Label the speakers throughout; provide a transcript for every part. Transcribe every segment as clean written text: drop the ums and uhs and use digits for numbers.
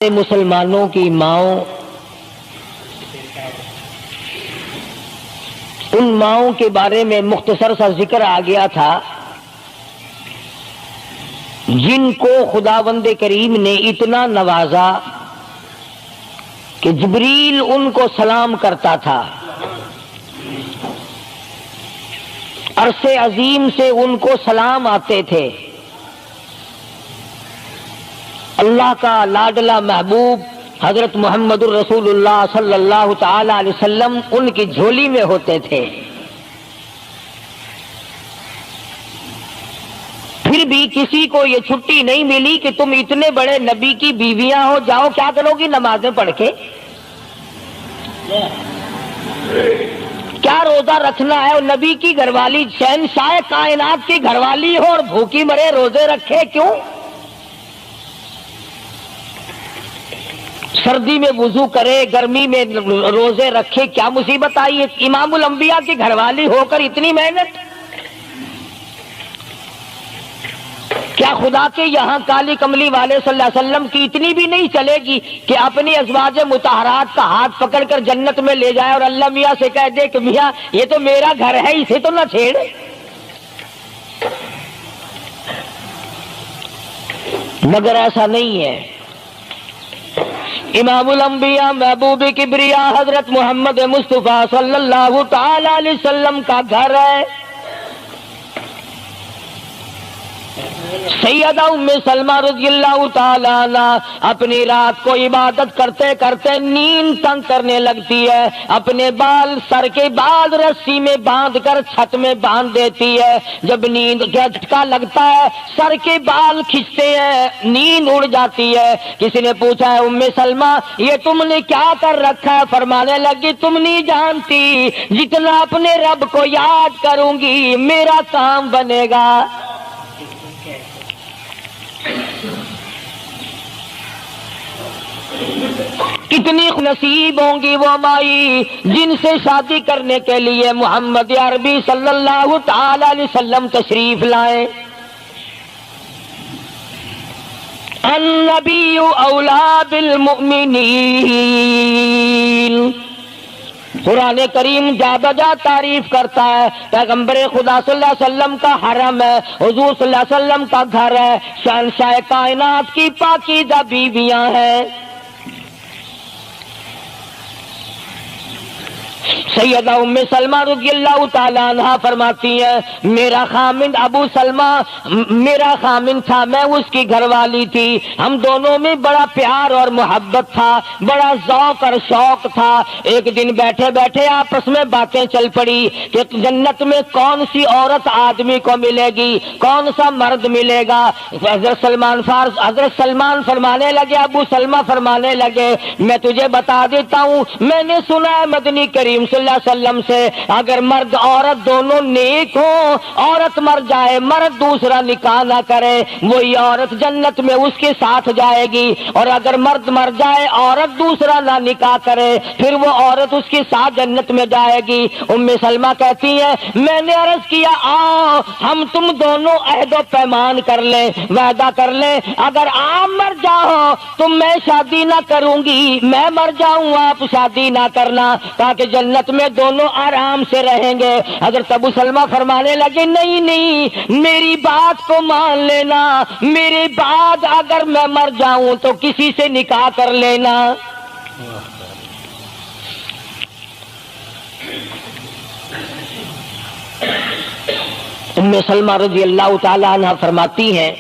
Speaker 1: مسلمانوں کی ماؤں، ان ماؤں کے بارے میں مختصر سا ذکر آ گیا تھا جن کو خداوند کریم نے اتنا نوازا کہ جبریل ان کو سلام کرتا تھا، عرش عظیم سے ان کو سلام آتے تھے۔ اللہ کا لاڈلا محبوب حضرت محمد الرسول اللہ صلی اللہ تعالی علیہ وسلم ان کی جھولی میں ہوتے تھے۔ پھر بھی کسی کو یہ چھٹی نہیں ملی کہ تم اتنے بڑے نبی کی بیویاں ہو، جاؤ کیا کرو گی نمازیں پڑھ کے، کیا روزہ رکھنا ہے؟ اور نبی کی گھر والی شہنشاہ کائنات کی گھر والی ہو اور بھوکی مرے، روزے رکھے کیوں؟ سردی میں وضو کرے، گرمی میں روزے رکھے، کیا مصیبت آئی ہے؟ امام الانبیاء کی گھر والی ہو کر اتنی محنت، کیا خدا کے یہاں کالی کملی والے صلی اللہ علیہ وسلم کی اتنی بھی نہیں چلے گی کہ اپنی ازواج مطہرات کا ہاتھ پکڑ کر جنت میں لے جائے اور اللہ میاں سے کہہ دے کہ میاں یہ تو میرا گھر ہے، اسے تو نہ چھیڑ؟ مگر ایسا نہیں ہے۔ امام الانبیاء محبوب کبریا حضرت محمد مصطفیٰ صلی اللہ تعالی علیہ وسلم کا گھر ہے۔ سیدہ ام سلمہ رضی اللہ تعالی عنہ اپنی رات کو عبادت کرتے کرتے نیند تنگ کرنے لگتی ہے، اپنے بال سر کے بعد رسی میں باندھ کر چھت میں باندھ دیتی ہے۔ جب نیند کا جھٹکا لگتا ہے سر کے بال کھنچتے ہیں، نیند اڑ جاتی ہے۔ کسی نے پوچھا ہے ام سلمہ یہ تم نے کیا کر رکھا ہے؟ فرمانے لگی تم نہیں جانتی، جتنا اپنے رب کو یاد کروں گی میرا کام بنے گا۔ کتنی نصیب ہوں گی وہ مائی جن سے شادی کرنے کے لیے محمد عربی صلی اللہ تعالی علیہ وسلم تشریف لائے۔ النبی اولا بالمؤمنین، قرآن کریم جا بجا تعریف کرتا ہے، پیغمبر خدا صلی اللہ علیہ وسلم کا حرم ہے، حضور صلی اللہ علیہ وسلم کا گھر ہے، شہنشاہ کائنات کی پاکیزہ بیویاں ہیں۔ سیدہ ام سلمہ رضی اللہ تعالی عنہ فرماتی ہیں میرا خامند ابو سلمہ میرا خامند تھا، میں اس کی گھر والی تھی، ہم دونوں میں بڑا پیار اور محبت تھا، بڑا ذوق اور شوق تھا۔ ایک دن بیٹھے بیٹھے آپس میں باتیں چل پڑی کہ جنت میں کون سی عورت آدمی کو ملے گی، کون سا مرد ملے گا۔ حضرت سلمان فرمانے لگے، ابو سلمہ فرمانے لگے میں تجھے بتا دیتا ہوں، میں نے سنا ہے مدنی کریم صلی اللہ علیہ وسلم سے اگر مرد عورت دونوں نیک ہوں، عورت مر جائے مرد دوسرا نکاح نہ کرے، وہی عورت جنت میں اس کے ساتھ جائے گی، اور اگر مرد مر جائے عورت دوسرا نہ نکاح کرے پھر وہ عورت اس کے ساتھ جنت میں جائے گی۔ ام سلمہ کہتی ہیں میں نے عرض کیا آؤ ہم تم دونوں عہد و پیمان کر لیں، وعدہ کر لیں، اگر آپ مر جاؤ تو میں شادی نہ کروں گی، میں مر جاؤں آپ شادی نہ کرنا، تاکہ جنت میں دونوں آرام سے رہیں گے۔ حضرت ابو سلمہ فرمانے لگے نہیں نہیں میری بات کو مان لینا، میرے بعد اگر میں مر جاؤں تو کسی سے نکاح کر لینا۔ ام سلمہ رضی اللہ تعالی عنہ فرماتی ہیں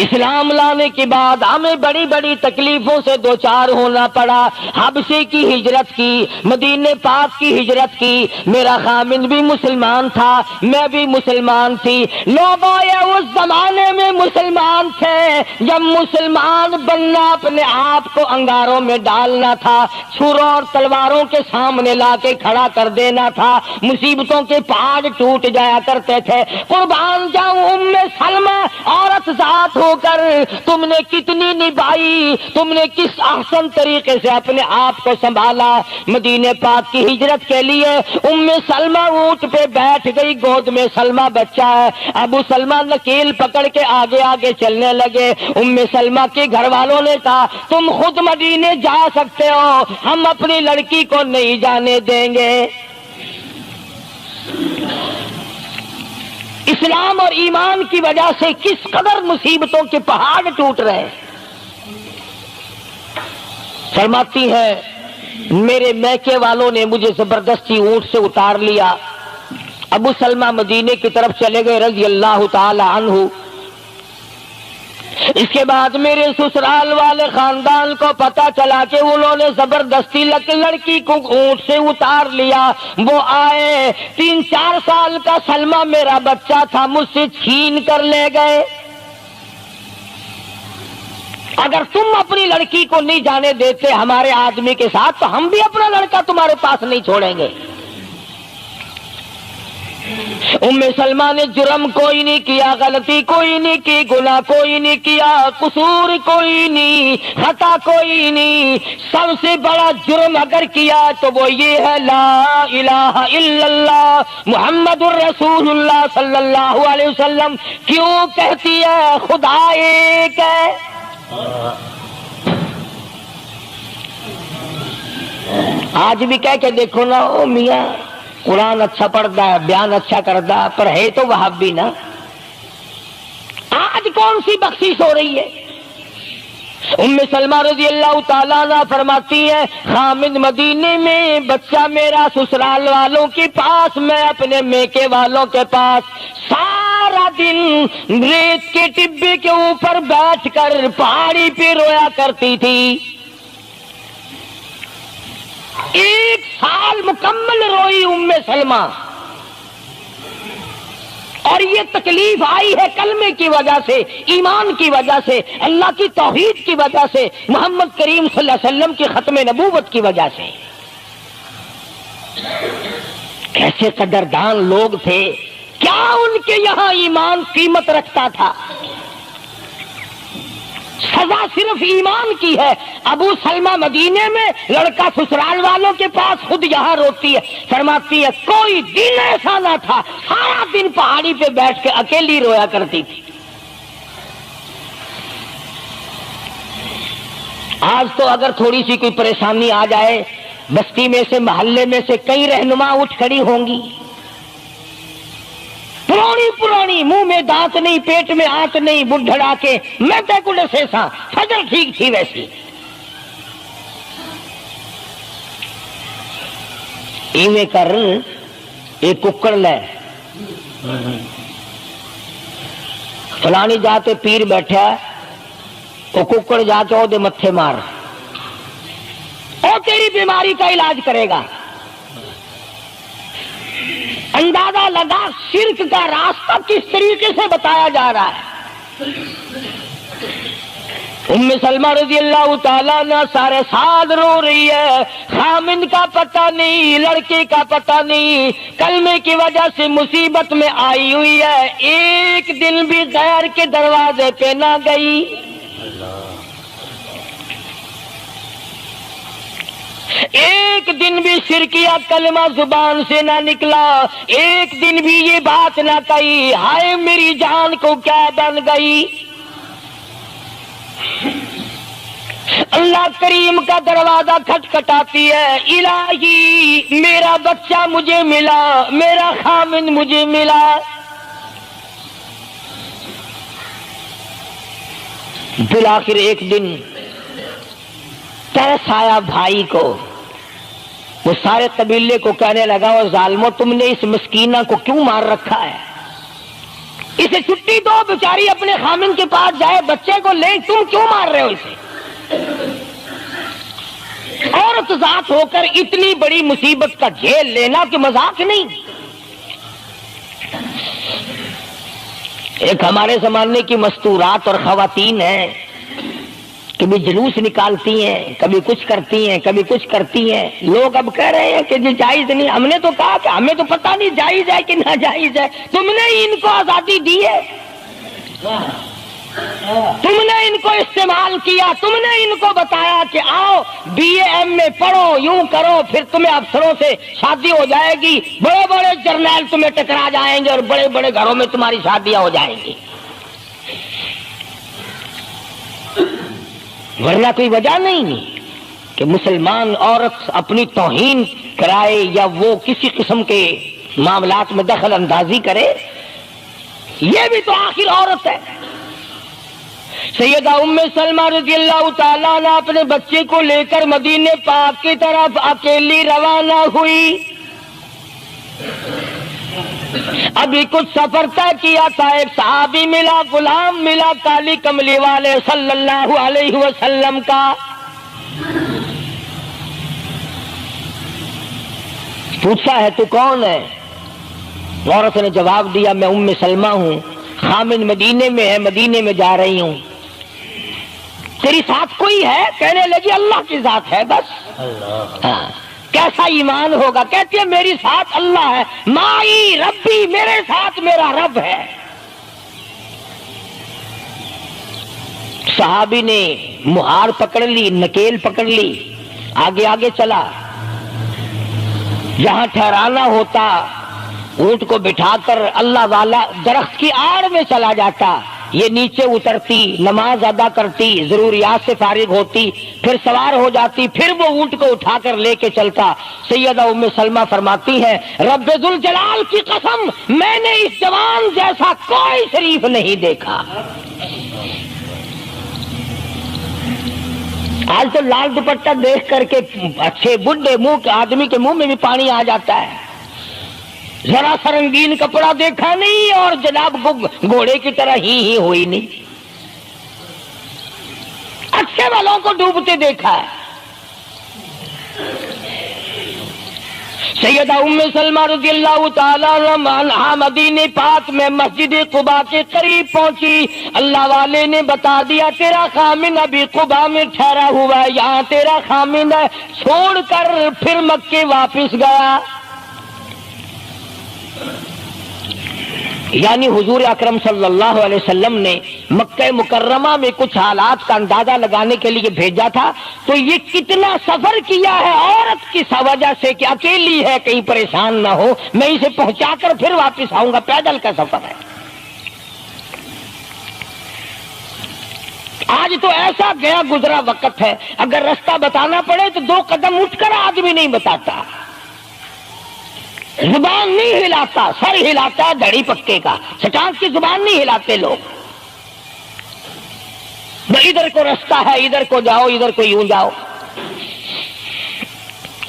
Speaker 1: اسلام لانے کے بعد ہمیں بڑی بڑی تکلیفوں سے دوچار ہونا پڑا، حبشے کی ہجرت کی، مدینے پاک کی ہجرت کی، میرا خامند بھی مسلمان تھا، میں بھی مسلمان تھی۔ لوگ اس زمانے میں مسلمان تھے جب مسلمان بننا اپنے آپ کو انگاروں میں ڈالنا تھا، چھروں اور تلواروں کے سامنے لا کے کھڑا کر دینا تھا، مصیبتوں کے پہاڑ ٹوٹ جایا کرتے تھے۔ قربان جاؤں ام سلمہ عورت ذات ہو ہو کر تم نے کتنی نبھائی، تم نے کس احسن طریقے سے اپنے آپ کو سنبھالا۔ مدینے پاک کی ہجرت کے لیے ام سلمہ اونٹ پہ بیٹھ گئی، گود میں سلمہ بچہ ہے، ابو سلمہ نکیل پکڑ کے آگے آگے چلنے لگے۔ ام سلمہ کے گھر والوں نے کہا تم خود مدینے جا سکتے ہو، ہم اپنی لڑکی کو نہیں جانے دیں گے۔ اسلام اور ایمان کی وجہ سے کس قدر مصیبتوں کے پہاڑ ٹوٹ رہے ہیں۔ فرماتی ہے میرے میکے والوں نے مجھے زبردستی اونٹ سے اتار لیا۔ ابو سلمہ مدینے کی طرف چلے گئے رضی اللہ تعالی عنہ۔ اس کے بعد میرے سسرال والے خاندان کو پتا چلا کہ انہوں نے زبردستی لڑکی کو اونٹ سے اتار لیا۔ وہ آئے، 3-4 سال کا سلمہ میرا بچہ تھا، مجھ سے چھین کر لے گئے۔ اگر تم اپنی لڑکی کو نہیں جانے دیتے ہمارے آدمی کے ساتھ تو ہم بھی اپنا لڑکا تمہارے پاس نہیں چھوڑیں گے۔ ام سلمہ نے جرم کوئی نہیں کیا، غلطی کوئی نہیں کی، گناہ کوئی نہیں کیا، قصور کوئی نہیں، خطا کوئی نہیں۔ سب سے بڑا جرم اگر کیا تو وہ یہ ہے لا الہ الا اللہ محمد الرسول اللہ صلی اللہ علیہ وسلم کیوں کہتی ہے خدا ایک ہے۔ آج بھی کہہ کے دیکھو نا، او میاں قرآن اچھا پڑھتا ہے، بیان اچھا کرتا ہے، پر ہے تو وہابی نا۔ آج کون سی بخشش ہو رہی ہے؟ ام سلمہ رضی اللہ تعالیٰ عنہ فرماتی ہے خامد مدینے میں، بچہ میرا سسرال والوں کے پاس، میں اپنے میکے والوں کے پاس، سارا دن ریت کے ٹبے کے اوپر بیٹھ کر پہاڑی پہ رویا کرتی تھی۔ 1 سال مکمل روئی ام سلمہ، اور یہ تکلیف آئی ہے کلمے کی وجہ سے، ایمان کی وجہ سے، اللہ کی توحید کی وجہ سے، محمد کریم صلی اللہ علیہ وسلم کی ختم نبوت کی وجہ سے۔ کیسے قدردان لوگ تھے، کیا ان کے یہاں ایمان قیمت رکھتا تھا؟ سزا صرف ایمان کی ہے۔ ابو سلمہ مدینے میں، لڑکا سسرال والوں کے پاس، خود یہاں روتی ہے، فرماتی ہے کوئی دن ایسا نہ تھا سارا دن پہاڑی پہ بیٹھ کے اکیلی رویا کرتی تھی۔ آج تو اگر تھوڑی سی کوئی پریشانی آ جائے، بستی میں سے، محلے میں سے کئی رہنما اٹھ کھڑی ہوں گی، پرانی منہ میں دانت نہیں، پیٹ میں آنت نہیں، بڑھڑا کے میں تے سے سا فجر ٹھیک تھی ویسی۔ ایویں کر ایک ککڑ لے، فلانی جاتے پیر بیٹھا، وہ ککڑ جا کے وہ متھے مار، وہ تیری بیماری کا علاج کرے گا۔ اندازہ لگا شرک کا راستہ کس طریقے سے بتایا جا رہا ہے۔ ام سلمہ رضی اللہ تعالیٰ عنہ سارے سال رو رہی ہے، خامن کا پتہ نہیں، لڑکے کا پتہ نہیں، کلمے کی وجہ سے مصیبت میں آئی ہوئی ہے، ایک دن بھی غیر کے دروازے پہ نہ گئی۔ ایک دن بھی شرکیہ کلمہ زبان سے نہ نکلا، ایک دن بھی یہ بات نہ کہی ہائے میری جان کو کیا بن گئی۔ اللہ کریم کا دروازہ کھٹکھٹاتی ہے، الہی میرا بچہ مجھے ملا، میرا خامن مجھے ملا۔ بالآخر ایک دن ترس آیا بھائی کو، وہ سارے قبیلے کو کہنے لگا وہ ظالمو تم نے اس مسکینہ کو کیوں مار رکھا ہے، اسے چھٹی دو، بیچاری اپنے خامن کے پاس جائے، بچے کو لے، تم کیوں مار رہے ہو اسے؟ عورت ذات ہو کر اتنی بڑی مصیبت کا جھیل لینا کہ مذاق نہیں۔ ایک ہمارے زمانے کی مستورات اور خواتین ہیں، کبھی جلوس نکالتی ہیں، کبھی کچھ کرتی ہیں، کبھی کچھ کرتی ہیں، لوگ اب کہہ رہے ہیں کہ جی جائز نہیں، ہم نے تو کہا کہ ہمیں تو پتہ نہیں جائز ہے کہ ناجائز ہے، تم نے ان کو آزادی دی ہے۔ تم نے ان کو استعمال کیا، تم نے ان کو بتایا کہ آؤ بی اے ایم میں پڑھو، یوں کرو، پھر تمہیں افسروں سے شادی ہو جائے گی، بڑے بڑے جرنیل تمہیں ٹکرا جائیں گے اور بڑے بڑے گھروں میں تمہاری شادیاں ہو جائیں گی، ورنہ کوئی وجہ نہیں کہ مسلمان عورت اپنی توہین کرائے یا وہ کسی قسم کے معاملات میں دخل اندازی کرے، یہ بھی تو آخر عورت ہے۔ سیدہ ام سلمہ رضی اللہ تعالیٰ عنہ اپنے بچے کو لے کر مدینے پاک کی طرف اکیلی روانہ ہوئی۔ ابھی کچھ سفر طے کیا تھا، ایک صحابی ملا، غلام ملا کالی کملی والے صلی اللہ علیہ وسلم کا۔ پوچھا ہے تو کون ہے؟ عورت نے جواب دیا میں ام سلمہ ہوں، خامن مدینے میں ہے، مدینے میں جا رہی ہوں۔ تیری ساتھ کوئی ہے؟ کہنے لگی اللہ کی ذات ہے بس۔ ہاں، کیسا ایمان ہوگا؟ کہتی ہے میری ساتھ اللہ ہے، مائی ربی، میرے ساتھ میرا رب ہے۔ صحابی نے مہار پکڑ لی، نکیل پکڑ لی، آگے آگے چلا، جہاں ٹھہرانا ہوتا اونٹ کو بٹھا کر اللہ والا درخت کی آڑ میں چلا جاتا، یہ نیچے اترتی، نماز ادا کرتی، ضروریات سے فارغ ہوتی، پھر سوار ہو جاتی، پھر وہ اونٹ کو اٹھا کر لے کے چلتا۔ سیدہ ام سلمہ فرماتی ہے رب ذوالجلال کی قسم میں نے اس جوان جیسا کوئی شریف نہیں دیکھا۔ آج تو لال دوپٹہ دیکھ کر کے اچھے بڈھے منہ کے آدمی کے منہ میں بھی پانی آ جاتا ہے، ذرا سا رنگین کپڑا دیکھا نہیں اور جناب گھوڑے کی طرح ہی ہوئی نہیں، اچھے والوں کو ڈوبتے دیکھا ہے۔ سیدہ ام سلمہ رضی اللہ تعالیٰ عنہا مدینے پاک میں مسجد قباء کے قریب پہنچی، اللہ والے نے بتا دیا تیرا خامن ابھی قباء میں ٹھہرا ہوا ہے، یہاں تیرا خامن ہے، چھوڑ کر پھر مکے واپس گیا۔ یعنی حضور اکرم صلی اللہ علیہ وسلم نے مکہ مکرمہ میں کچھ حالات کا اندازہ لگانے کے لیے بھیجا تھا، تو یہ کتنا سفر کیا ہے عورت کی وجہ سے کہ اکیلی ہے، کہیں پریشان نہ ہو، میں اسے پہنچا کر پھر واپس آؤں گا، پیدل کا سفر ہے۔ آج تو ایسا گیا گزرا وقت ہے، اگر رستہ بتانا پڑے تو 2 قدم اٹھ کر آدمی نہیں بتاتا، زبان نہیں ہلاتا، سر ہلاتا ہے دھڑی پکے کا، سٹانس کی زبان نہیں ہلاتے لوگ۔ ادھر کو رستہ ہے، ادھر کو جاؤ، ادھر کو یوں جاؤ۔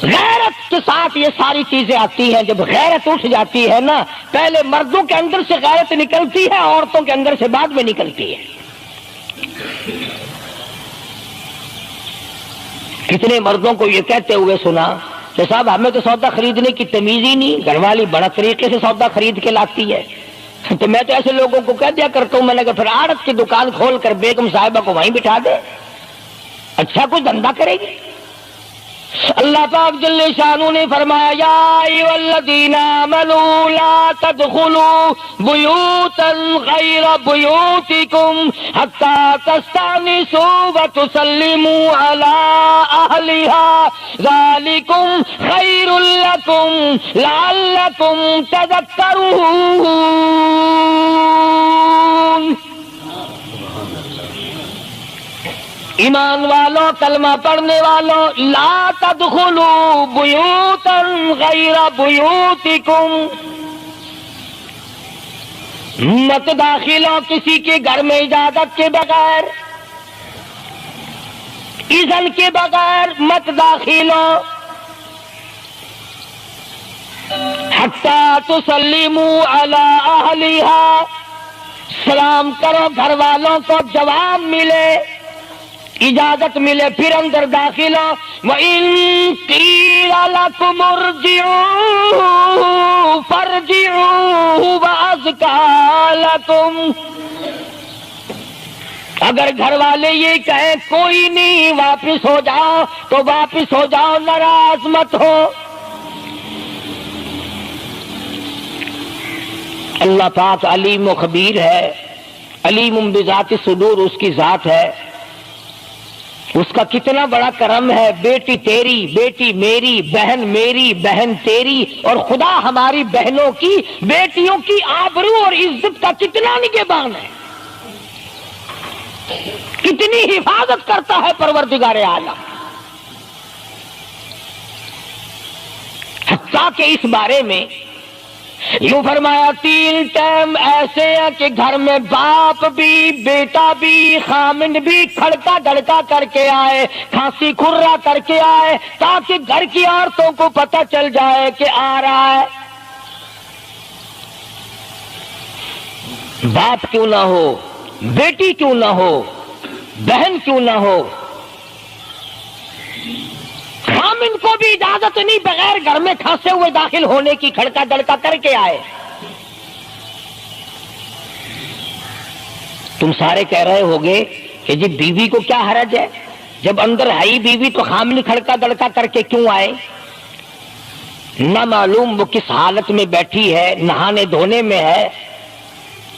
Speaker 1: غیرت کے ساتھ یہ ساری چیزیں آتی ہیں۔ جب غیرت اٹھ جاتی ہے نا، پہلے مردوں کے اندر سے غیرت نکلتی ہے، عورتوں کے اندر سے بعد میں نکلتی ہے۔ کتنے مردوں کو یہ کہتے ہوئے سنا کہ صاحب ہمیں تو سودا خریدنے کی تمیز ہی نہیں، گھر والی بڑا طریقے سے سودا خرید کے لاتی ہے، تو میں تو ایسے لوگوں کو کہہ دیا کرتا ہوں، میں نے کہا پھر آڑت کی دکان کھول کر بیگم صاحبہ کو وہیں بٹھا دے، اچھا کچھ دھندا کرے گی۔ اللہ پاک جل شانہ نے فرمایا یا ایھا الذین آمنوا لا تدخلوا بیوتا غیر بیوتکم حتی تستأنسوا وتسلموا علی اہلہا ذالکم خیر لکم لعلکم تذکرون۔ ایمان والوں، کلمہ پڑھنے والوں، لا تدخلوا بیوتا غیر بیوتکم، مت داخل ہو کسی کے گھر میں اجازت کے بغیر، اذن کے بغیر مت داخل ہو، حتی تسلموا علی اہلہا، سلام کرو گھر والوں کو، جواب ملے، اجازت ملے، پھر اندر داخل ہو۔ وَإِن قِيلَ لَكُمُ ارْجِعُوا فَارْجِعُوا هُوَ أَزْكَىٰ لَكُمْ، اگر گھر والے یہ کہیں کوئی نہیں واپس ہو جاؤ تو واپس ہو جاؤ، ناراض مت ہو۔ اللہ پاک علیم و خبیر ہے، علیم بذات الصدور اس کی ذات ہے، اس کا کتنا بڑا کرم ہے، بیٹی تیری، بیٹی میری، بہن میری، بہن تیری، اور خدا ہماری بہنوں کی، بیٹیوں کی آبرو اور عزت کا کتنا نگہبان ہے، کتنی حفاظت کرتا ہے پروردگار عالم۔ حتیٰ کہ اس بارے میں یوں فرمایا 3 ٹائم ایسے ہیں کہ گھر میں باپ بھی، بیٹا بھی، خامن بھی کھڑکا دھڑکا کر کے آئے، کھانسی کھرا کر کے آئے، تاکہ گھر کی عورتوں کو پتہ چل جائے کہ آ رہا ہے۔ باپ کیوں نہ ہو، بیٹی کیوں نہ ہو، بہن کیوں نہ ہو، خامن کو بھی اجازت نہیں بغیر گھر میں کھانسے ہوئے داخل ہونے کی، کھڑکا دڑکا کر کے آئے۔ تم سارے کہہ رہے ہوگے کہ جی بیوی کو کیا حرج ہے، جب اندر ہے ہی بیوی تو خامن کھڑکا دڑکا کر کے کیوں آئے؟ نہ معلوم وہ کس حالت میں بیٹھی ہے، نہانے دھونے میں ہے۔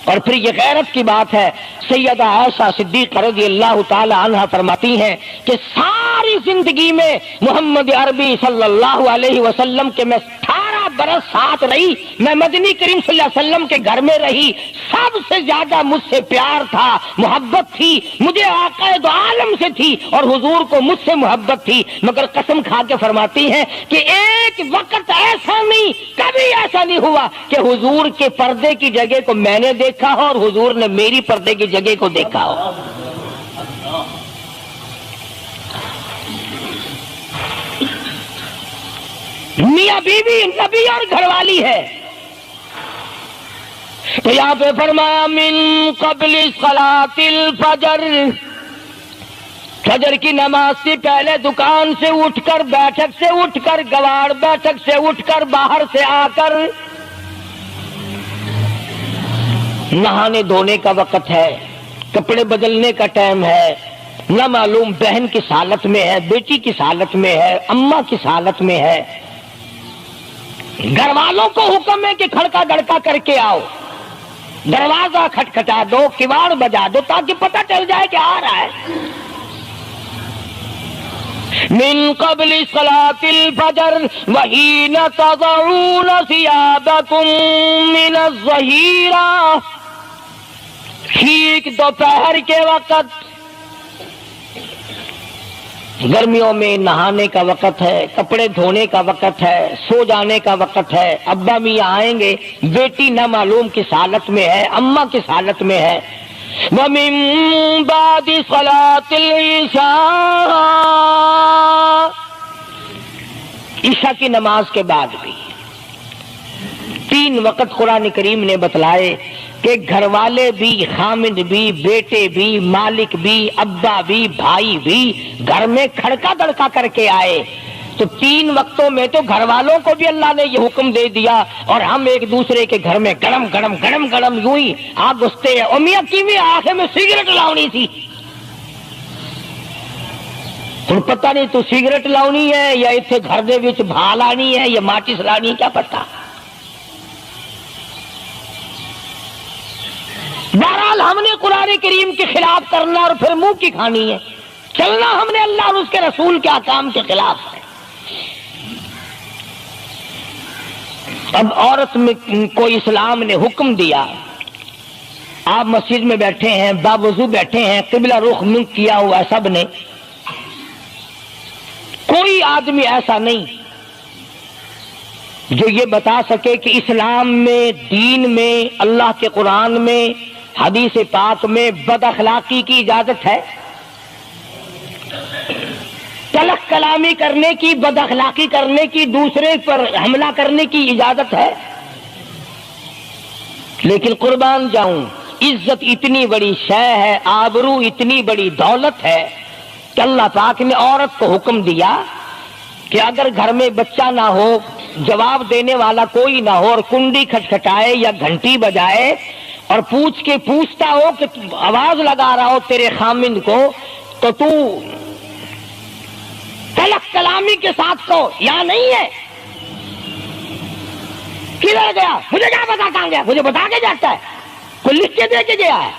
Speaker 1: اور پھر یہ غیرت کی بات ہے، سیدہ عائشہ صدیقہ رضی اللہ تعالی عنہا فرماتی ہیں کہ ساری زندگی میں محمد عربی صلی اللہ علیہ وسلم کے میں 18 برس ساتھ رہی، میں مدنی کریم صلی اللہ علیہ وسلم کے گھر میں رہی، سب سے زیادہ مجھ سے پیار تھا، محبت تھی، مجھے آقا دو عالم سے تھی اور حضور کو مجھ سے محبت تھی، مگر قسم کھا کے فرماتی ہیں کہ ایک وقت ایسا نہیں، کبھی ایسا نہیں ہوا کہ حضور کے پردے کی جگہ کو میں نے دیکھا ہو اور حضور نے میری پردے کی جگہ کو دیکھا ہو۔ میاں بیوی نبی اور گھر والی ہے، تو یہاں پہ فرمایا من قبل صلاۃ الفجر، فجر کی نماز سے پہلے دکان سے اٹھ کر، بیٹھک سے اٹھ کر، گواڑ بیٹھک سے اٹھ کر، باہر سے آ کر نہانے دھونے کا وقت ہے، کپڑے بدلنے کا ٹائم ہے، نہ معلوم بہن کس حالت میں ہے، بیٹی کس حالت میں ہے، اماں کس حالت میں ہے۔ گھر والوں کو حکم ہے کہ کھڑکا دڑکا کر کے آؤ، دروازہ کھٹکھٹا دو، کواڑ بجا دو، تاکہ پتہ چل جائے کہ آ رہا ہے۔ من قبل صلاۃ الفجر وحین تضعون ثیابکم من الظہیرہ، ٹھیک دوپہر کے وقت، گرمیوں میں نہانے کا وقت ہے، کپڑے دھونے کا وقت ہے، سو جانے کا وقت ہے، ابا میاں آئیں گے، بیٹی نہ معلوم کس حالت میں ہے، اماں کس حالت میں ہے۔ وَمِن بَعْدِ صَلَاةِ الْعِشَاءِ، عشاء کی نماز کے بعد بھی 3 وقت قرآن کریم نے بتلائے کہ گھر والے بھی، خامد بھی، بیٹے بھی، مالک بھی، ابا بھی، بھائی بھی گھر میں کھڑکا دڑکا کر کے آئے۔ تو 3 وقتوں میں تو گھر والوں کو بھی اللہ نے یہ حکم دے دیا، اور ہم ایک دوسرے کے گھر میں گرم گرم گرم گرم یوں ہی آگ گھستے ہیں۔ میاں کیویں آنکھ میں سگریٹ لاؤنی تھی، ہن پتہ نہیں تو سگریٹ لاؤنی ہے یا اتنے گھر دے وچ بھا لانی ہے یا ماچس لانی ہے، کیا پتہ۔ بہرحال ہم نے قرآن کریم کے خلاف کرنا اور پھر منہ کی کھانی ہے، چلنا ہم نے اللہ اور اس کے رسول کے احکام کے خلاف ہے۔ اب عورت میں کو اسلام نے حکم دیا، آپ مسجد میں بیٹھے ہیں، باوضو بیٹھے ہیں، قبلہ رخ منہ کیا ہوا ہے سب نے، کوئی آدمی ایسا نہیں جو یہ بتا سکے کہ اسلام میں، دین میں، اللہ کے قرآن میں، حدیث پاک میں بد اخلاقی کی اجازت ہے، تلخ کلامی کرنے کی، بد اخلاقی کرنے کی، دوسرے پر حملہ کرنے کی اجازت ہے۔ لیکن قربان جاؤں، عزت اتنی بڑی شے ہے، آبرو اتنی بڑی دولت ہے کہ اللہ پاک نے عورت کو حکم دیا کہ اگر گھر میں بچہ نہ ہو، جواب دینے والا کوئی نہ ہو، اور کنڈی کھٹکھٹائے یا گھنٹی بجائے اور پوچھتا ہو کہ آواز لگا رہا ہو تیرے خامند کو، تو تو تلخ کلامی کے ساتھ کو یا نہیں ہے، کدھر گیا، مجھے کیا پتا کہاں گیا، مجھے بتا کے جاتا ہے، کوئی لکھ کے دے کے گیا ہے،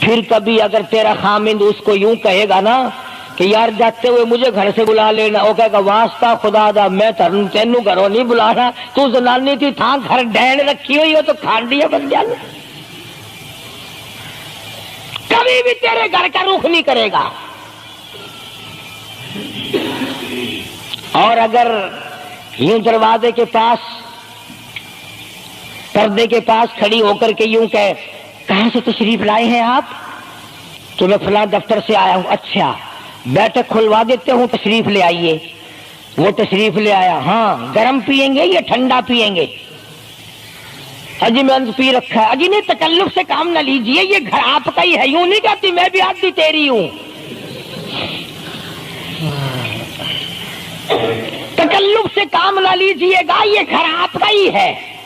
Speaker 1: پھر کبھی اگر تیرا خامند اس کو یوں کہے گا نا کہ یار جاتے ہوئے مجھے گھر سے بلا لینا، وہ کہے گا واسطہ خدا دا میں تینوں گھروں نہیں بلانا، تو زنانی تھی تھا گھر ڈین رکھی ہوئی ہو تو کھانڈیا بن جانا، کبھی بھی تیرے گھر کا رخ نہیں کرے گا۔ اور اگر یوں دروازے کے پاس پردے کے پاس کھڑی ہو کر کے یوں کہے کہاں سے تشریف لائے ہیں آپ؟ تو میں فلاں دفتر سے آیا ہوں۔ اچھا بیٹھک کھلوا دیتے ہوں، تشریف لے آئیے۔ وہ تشریف لے آیا، ہاں گرم پیئیں گے یا ٹھنڈا پیئیں گے؟ اجی میں پی رکھا ہے۔ اجی نہیں، تکلف سے کام نہ لیجئے، یہ گھر آپ کا ہی ہے، یوں نہیں کہتی میں بھی آدمی تیری ہوں۔ تکلف سے کام نہ لیجئے گا، یہ گھر آپ کا ہی ہے۔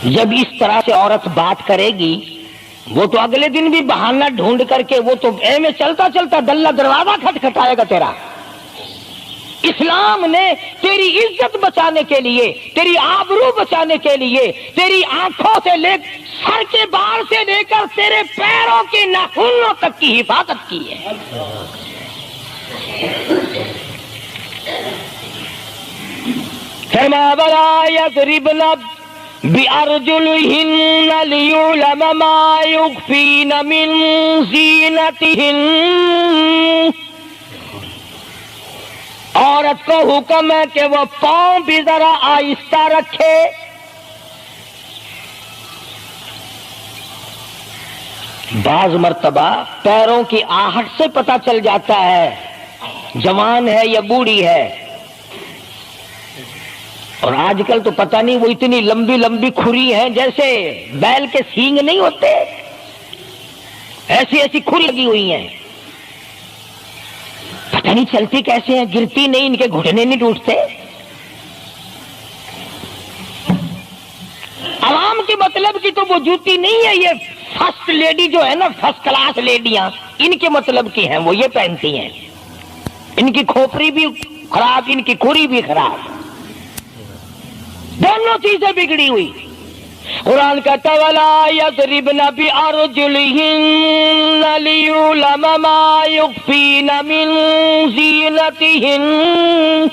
Speaker 1: جب اس طرح سے عورت بات کرے گی، وہ تو اگلے دن بھی بہانہ ڈھونڈ کر کے وہ تو اے میں چلتا چلتا دلہ دروازہ کھٹکھٹائے گا تیرا۔ اسلام نے تیری عزت بچانے کے لیے، تیری آبرو بچانے کے لیے، تیری آنکھوں سے لے سر کے بال سے لے کر تیرے پیروں کے ناخنوں تک کی حفاظت کی ہے۔ فرمایا وَلَا يَضْرِبْنَ بِأَرْجُلِهِنَّ لِيُعْلَمَ مَا يُخْفِينَ مِنْ زِينَتِهِنَّ۔ عورت کو حکم ہے کہ وہ پاؤں بھی ذرا آہستہ رکھے۔ بعض مرتبہ پیروں کی آہٹ سے پتہ چل جاتا ہے جوان ہے یا بوڑھی ہے۔ اور آج کل تو پتہ نہیں وہ اتنی لمبی لمبی کھری ہیں جیسے بیل کے سینگ نہیں ہوتے، ایسی ایسی کھری لگی ہوئی ہیں، پتہ نہیں چلتی کیسے ہیں، گرتی نہیں، ان کے گھٹنے نہیں ٹوٹتے۔ عوام کے مطلب کی تو وہ جوتی نہیں ہے، یہ فرسٹ لیڈی جو ہے نا، فرسٹ کلاس لیڈیاں، ان کے مطلب کی ہیں، وہ یہ پہنتی ہیں۔ ان کی کھوپڑی بھی خراب، ان کی کھری بھی خراب، دونوں چیزیں بگڑی ہوئی۔ قرآن کہتا وَلَا يَضْرِبْنَ بِأَرْجُلِهِنَّ لِيُعْلَمَ مَا يُخْفِينَ مِنْ زِينَتِهِنَّ۔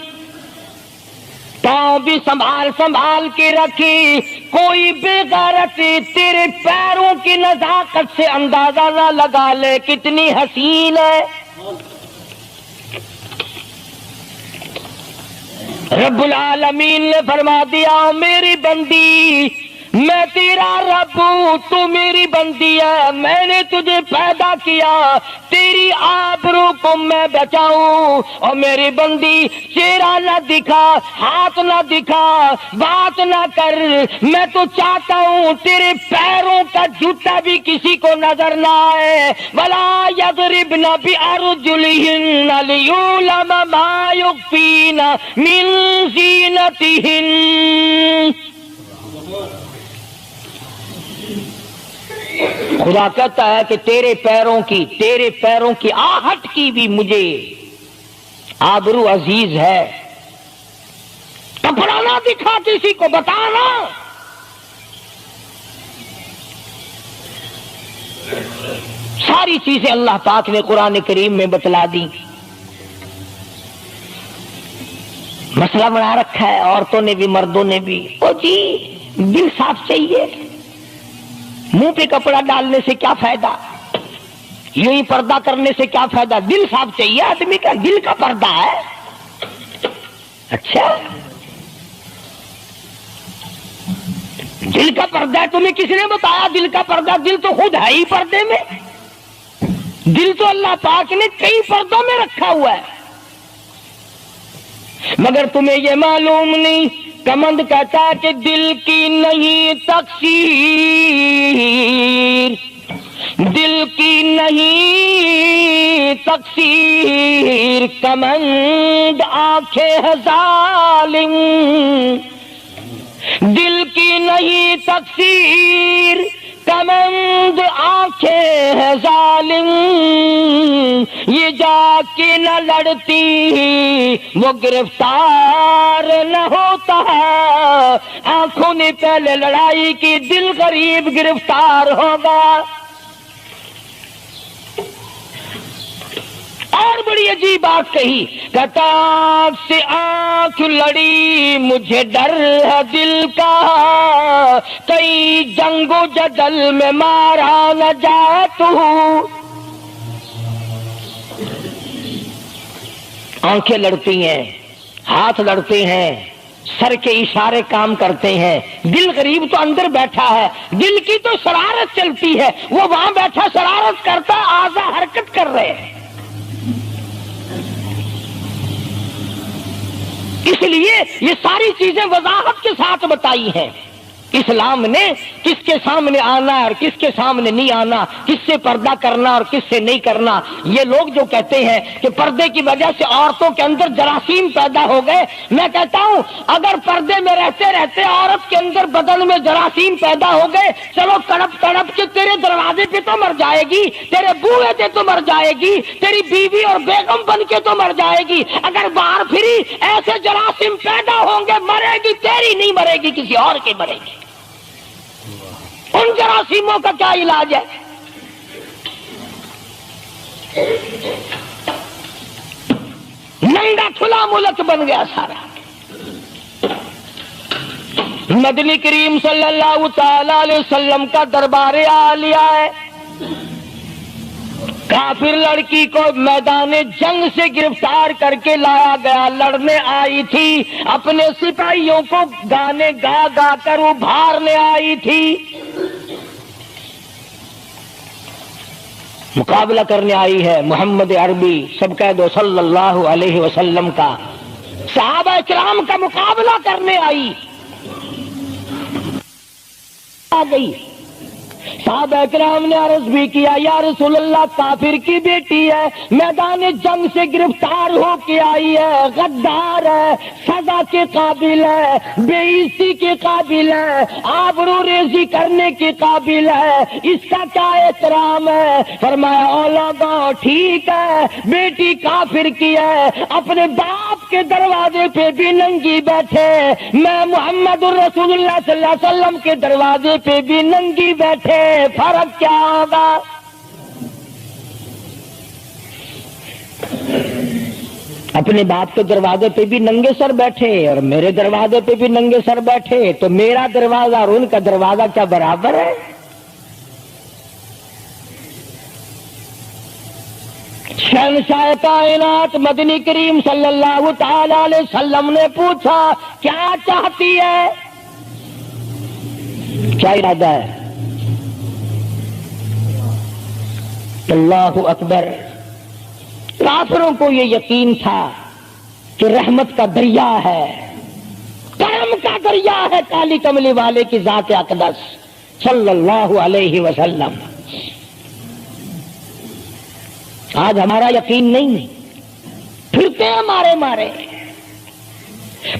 Speaker 1: پاؤں بھی سنبھال سنبھال کے رکھی، کوئی بے غیرت تیرے پیروں کی نزاکت سے اندازہ نہ لگا لے کتنی حسین ہے۔ رب العالمین نے فرما دیا میری بندی میں تیرا رب ہوں، تو میری بندی ہے، میں نے تجھے پیدا کیا تیری آبرو کو میں بچاؤں۔ اور میری بندی چہرہ نہ دکھا، ہاتھ نہ دکھا، بات نہ کر، میں تو چاہتا ہوں تیرے پیروں کا جوتا بھی کسی کو نظر نہ آئے۔ وَلَا يَضْرِبْنَ بِأَرْجُلِهِنَّ لِيُعْلَمَ مَا يُخْفِينَ مِنْ زِينَتِهِنَّ۔ خدا کہتا ہے کہ تیرے پیروں کی آہٹ کی بھی مجھے آبرو عزیز ہے۔ کپڑا نہ دکھا کسی کو، بتانا۔ ساری چیزیں اللہ پاک نے قرآن کریم میں بتلا دی۔ مسئلہ بنا رکھا ہے عورتوں نے بھی مردوں نے بھی، او جی دل صاف چاہیے، منہ پہ کپڑا ڈالنے سے کیا فائدہ، یوں ہی پردہ کرنے سے کیا فائدہ، دل صاف چاہیے آدمی کا، دل کا پردہ ہے۔ اچھا دل کا پردہ ہے، تمہیں کس نے بتایا دل کا پردہ؟ دل تو خود ہے ہی پردے میں، دل تو اللہ پاک نے کئی پردوں میں رکھا ہوا ہے، مگر تمہیں یہ معلوم نہیں۔ کمند کہتا ہے کہ دل کی نہیں تقصیر، دل کی نہیں تقصیر، کمند آنکھیں ہے ظالم، دل کی نہیں تقصیر، کمند آنکھیں ہیں ظالم، یہ جا کے نہ لڑتی وہ گرفتار نہ ہوتا، آنکھوں نے پہلے لڑائی کی دل غریب گرفتار ہوگا۔ اور بڑی عجیب بات کہی، کتاب سے آنکھ لڑی مجھے ڈر ہے دل کا، کئی جنگ و جدل میں مارا نہ جائے تو۔ آنکھیں لڑتی ہیں، ہاتھ لڑتے ہیں، سر کے اشارے کام کرتے ہیں، دل غریب تو اندر بیٹھا ہے، دل کی تو شرارت چلتی ہے، وہ وہاں بیٹھا شرارت کرتا، اعضاء حرکت کر رہے ہیں۔ اس لیے یہ ساری چیزیں وضاحت کے ساتھ بتائی ہیں۔ اسلام نے کس کے سامنے آنا اور کس کے سامنے نہیں آنا، کس سے پردہ کرنا اور کس سے نہیں کرنا۔ یہ لوگ جو کہتے ہیں کہ پردے کی وجہ سے عورتوں کے اندر جراثیم پیدا ہو گئے، میں کہتا ہوں اگر پردے میں رہتے رہتے عورت کے اندر بدن میں جراثیم پیدا ہو گئے، چلو تڑپ تڑپ کے تیرے دروازے پہ تو مر جائے گی، تیرے بوئے پہ تو مر جائے گی، تیری بیوی اور بیگم بن کے تو مر جائے گی۔ اگر باہر پھری ایسے جراثیم پیدا ہوں گے، مرے گی تیری نہیں مرے گی، کسی اور کی مرے گی۔ ان جراثیموں کا کیا علاج ہے؟ ننگا کھلا ملک بن گیا سارا۔ مدنی کریم صلی اللہ تعالی علیہ وسلم کا دربار عالیہ ہے۔ کافر لڑکی کو میدان جنگ سے گرفتار کر کے لایا گیا، لڑنے آئی تھی، اپنے سپاہیوں کو گانے گا گا کر ابھارنے آئی تھی، مقابلہ کرنے آئی ہے محمد عربی، سب کہہ دو صلی اللہ علیہ وسلم کا، صحابہ کرام کا مقابلہ کرنے آئی، آ گئی۔ صحابہ کرام نے عرض بھی کیا، یا رسول اللہ کافر کی بیٹی ہے، میدان جنگ سے گرفتار ہو کے آئی ہے، غدار ہے، سزا کے قابل ہے، بے عزتی کے قابل ہے، آبرو ریزی کرنے کے قابل ہے، اس کا کیا احترام ہے؟ فرمایا او لوگوں ٹھیک ہے، بیٹی کافر کی ہے، اپنے باپ کے دروازے پہ بھی ننگی بیٹھے، میں محمد الرسول اللہ صلی اللہ علیہ وسلم کے دروازے پہ بھی ننگی بیٹھے، فرق کیا ہوگا؟ اپنے باپ کے دروازے پہ بھی ننگے سر بیٹھے اور میرے دروازے پہ بھی ننگے سر بیٹھے، تو میرا دروازہ اور ان کا دروازہ کیا برابر ہے؟ شہنشاہ کائنات مدنی کریم صلی اللہ تعالی علیہ وسلم نے پوچھا کیا چاہتی ہے، کیا ارادہ ہے؟ اللہ اکبر۔ کافروں کو یہ یقین تھا کہ رحمت کا دریا ہے، کرم کا دریا ہے کالی کملی والے کی ذات اقدس صلی اللہ علیہ وسلم۔ آج ہمارا یقین نہیں، پھرتے ہمارے مارے۔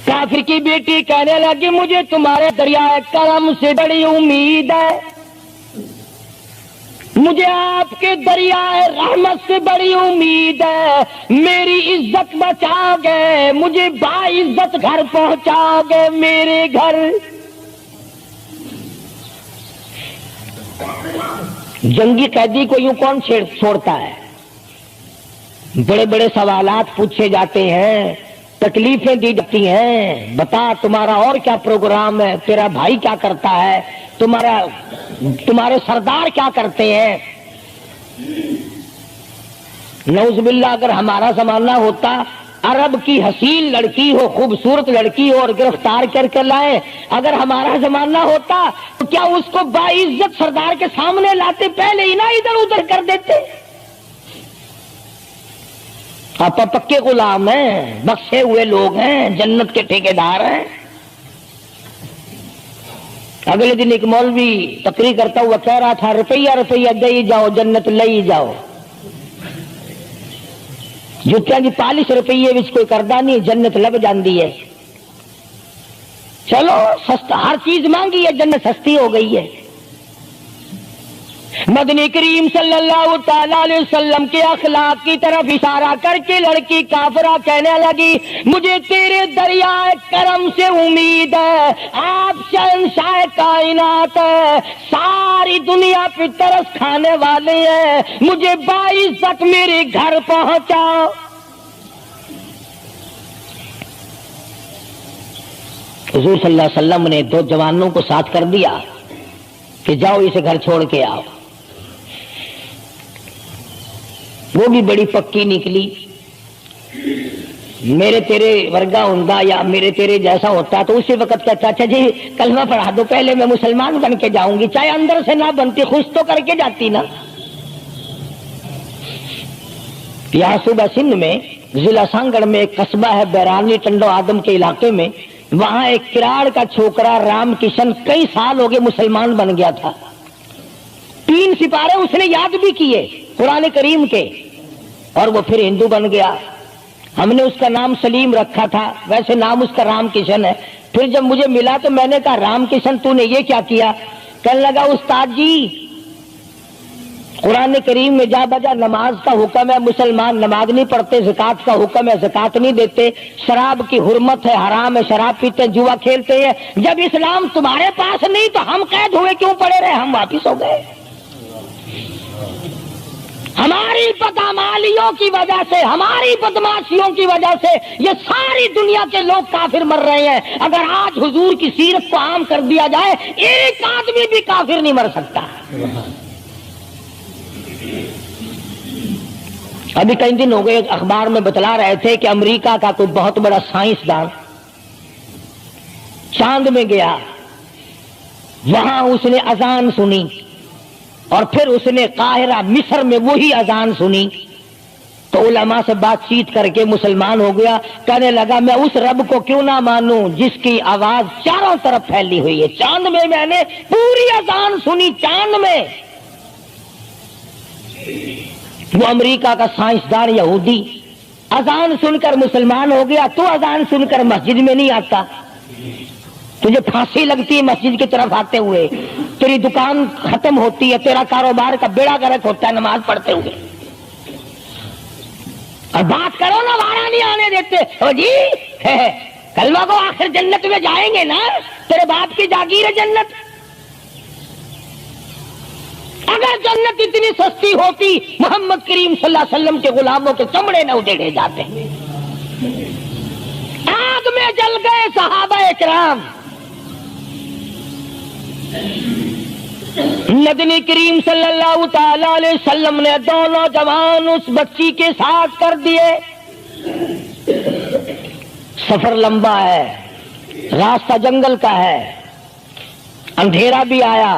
Speaker 1: کافر کی بیٹی کہنے لگی مجھے تمہارے دریائے کرم سے بڑی امید ہے، مجھے آپ کے دریائے رحمت سے بڑی امید ہے، میری عزت بچا گے، مجھے باعزت گھر پہنچا گے، میرے گھر۔ جنگی قیدی کو یوں کون چھوڑتا ہے؟ بڑے بڑے سوالات پوچھے جاتے ہیں، تکلیفیں دی جاتی ہیں، بتا تمہارا اور کیا پروگرام ہے، تیرا بھائی کیا کرتا ہے، تمہارے سردار کیا کرتے ہیں۔ نعوذ باللہ اگر ہمارا زمانہ ہوتا، عرب کی حسین لڑکی ہو، خوبصورت لڑکی ہو اور گرفتار کر کے لائے، اگر ہمارا زمانہ ہوتا تو کیا اس کو باعزت سردار کے سامنے لاتے، پہلے ہی نہ ادھر ادھر کر دیتے؟ آپ پکے غلام ہیں، بخشے ہوئے لوگ ہیں، جنت کے ٹھیکیدار ہیں۔ اگلے دن ایک مولوی تقریر کرتا ہوا کہہ رہا تھا روپیہ روپیہ دے ہی جاؤ جنت لے ہی جاؤ۔ جتیاں دی پالش روپیے وچ کوئی کردا نہیں، جنت لب جاندی ہے۔ چلو سستا ہر چیز مانگی ہے، جنت سستی ہو گئی ہے۔ مدنی کریم صلی اللہ تعالیٰ علیہ وسلم کے اخلاق کی طرف اشارہ کر کے لڑکی کافرہ کہنے لگی مجھے تیرے دریائے کرم سے امید ہے، آپ شہنشاہ کائنات ہے، ساری دنیا پہ ترس کھانے والے ہیں، مجھے 22 تک میرے گھر پہنچاؤ۔ حضور صلی اللہ علیہ وسلم نے 2 جوانوں کو ساتھ کر دیا کہ جاؤ اسے گھر چھوڑ کے آؤ۔ وہ بھی بڑی پکی نکلی، میرے تیرے ورگا ہوندا یا میرے تیرے جیسا ہوتا تو اسی وقت کہتا اچھا جی کلمہ پڑھا دو پہلے میں مسلمان بن کے جاؤں گی، چاہے اندر سے نہ بنتی خوش تو کر کے جاتی نا۔ یہاں صوبہ سندھ میں ضلع سانگڑ میں ایک قصبہ ہے بیرانی ٹنڈو آدم کے علاقے میں، وہاں ایک کراڑ کا چھوکرا رام کشن کئی سال ہو گئے مسلمان بن گیا تھا، 3 سپارے اس نے یاد بھی کیے قرآن کریم کے، اور وہ پھر ہندو بن گیا۔ ہم نے اس کا نام سلیم رکھا تھا، ویسے نام اس کا رام کشن ہے۔ پھر جب مجھے ملا تو میں نے کہا رام کشن تو نے یہ کیا کیا؟ کہنے لگا استاد جی قرآن کریم میں جا بجا نماز کا حکم ہے، مسلمان نماز نہیں پڑھتے، زکوٰۃ کا حکم ہے زکوٰۃ نہیں دیتے، شراب کی حرمت ہے حرام ہے شراب پیتے جوا کھیلتے ہیں، جب اسلام تمہارے پاس نہیں تو ہم قید ہوئے کیوں پڑے رہے؟ ہم واپس ہو گئے۔ ہماری بدعمالیوں کی وجہ سے، ہماری بدماشیوں کی وجہ سے یہ ساری دنیا کے لوگ کافر مر رہے ہیں۔ اگر آج حضور کی سیرت کو عام کر دیا جائے ایک آدمی بھی کافر نہیں مر سکتا۔ ابھی کئی دن ہو گئے اخبار میں بتلا رہے تھے کہ امریکہ کا کوئی بہت بڑا سائنسدان چاند میں گیا، وہاں اس نے اذان سنی اور پھر اس نے قاہرہ مصر میں وہی اذان سنی تو علماء سے بات چیت کر کے مسلمان ہو گیا۔ کہنے لگا میں اس رب کو کیوں نہ مانوں جس کی آواز چاروں طرف پھیلی ہوئی ہے، چاند میں نے پوری اذان سنی، چاند میں۔ وہ امریکہ کا سائنسدان یہودی اذان سن کر مسلمان ہو گیا، تو اذان سن کر مسجد میں نہیں آتا؟ تجھے پھانسی لگتی ہے مسجد کی طرف آتے ہوئے، تیری دکان ختم ہوتی ہے، تیرا کاروبار کا بیڑا غرق ہوتا ہے نماز پڑھتے ہوئے، اور بات کرو نا وہاں نہیں آنے دیتے ہو جی کلمہ کو آخر جنت میں جائیں گے نا، تیرے باپ کی جاگیر ہے جنت۔ اگر جنت اتنی سستی ہوتی محمد کریم صلی اللہ علیہ وسلم کے غلاموں کے چمڑے نہ ادھیڑے جاتے، آگ میں جل گئے صحابہ کرام۔ مدنی کریم صلی اللہ تعالی علیہ وسلم نے 2 نوجوان اس بچی کے ساتھ کر دیے۔ سفر لمبا ہے، راستہ جنگل کا ہے، اندھیرا بھی آیا،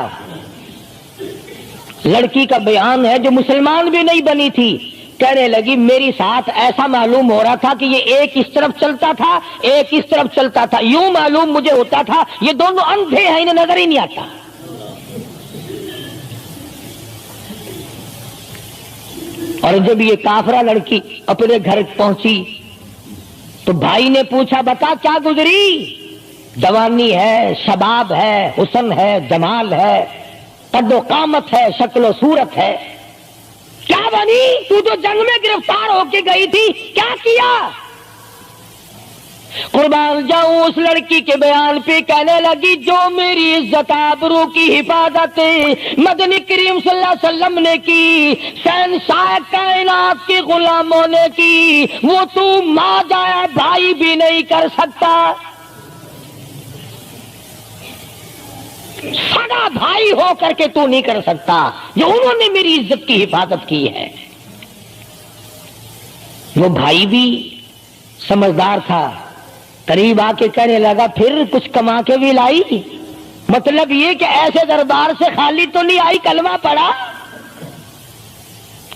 Speaker 1: لڑکی کا بیان ہے جو مسلمان بھی نہیں بنی تھی، کہنے لگی میری ساتھ ایسا معلوم ہو رہا تھا کہ یہ ایک اس طرف چلتا تھا ایک اس طرف چلتا تھا، یوں معلوم مجھے ہوتا تھا یہ دونوں اندھے ہیں، انہیں نظر ہی نہیں آتا۔ اور جب یہ کافرہ لڑکی اپنے گھر پہنچی تو بھائی نے پوچھا بتا کیا گزری؟ جوانی ہے، شباب ہے، حسن ہے، جمال ہے، قد و قامت ہے، شکل و صورت ہے، کیا بنی؟ تو جنگ میں گرفتار ہو کے گئی تھی، کیا کیا؟ قربان جاؤں اس لڑکی کے بیان پہ کہنے لگی جو میری عزت آبرو کی حفاظت مدنی کریم صلی اللہ علیہ وسلم نے کی، شہنشاہ کائنات کے غلاموں نے کی، وہ تو ماں جایا بھائی بھی نہیں کر سکتا، سگا بھائی ہو کر کے تو نہیں کر سکتا جو انہوں نے میری عزت کی حفاظت کی ہے۔ وہ بھائی بھی سمجھدار تھا، قریب آ کے کہنے لگا پھر کچھ کما کے بھی لائی؟ مطلب یہ کہ ایسے دربار سے خالی تو نہیں آئی، کلمہ پڑھا؟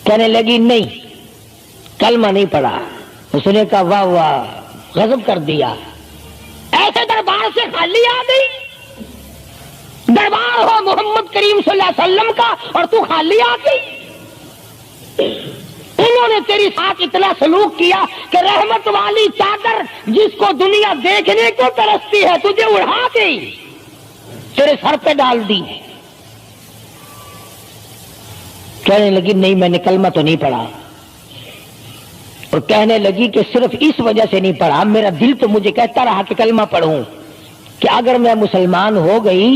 Speaker 1: کہنے لگی نہیں کلمہ نہیں پڑھا۔ اس نے کہا واہ واہ، غضب کر دیا، ایسے دربار سے خالی آ گئی؟ دربار ہو محمد کریم صلی اللہ علیہ وسلم کا اور تو خالی آ گئی؟ انہوں نے تیری ساتھ اتنا سلوک کیا کہ رحمت والی چادر جس کو دنیا دیکھنے کو ترستی ہے تجھے اڑا گئی، تیرے سر پہ ڈال دی۔ کہنے لگی نہیں میں نے کلمہ تو نہیں پڑھا، اور کہنے لگی کہ صرف اس وجہ سے نہیں پڑھا، میرا دل تو مجھے کہتا رہا کہ کلمہ پڑھوں، کہ اگر میں مسلمان ہو گئی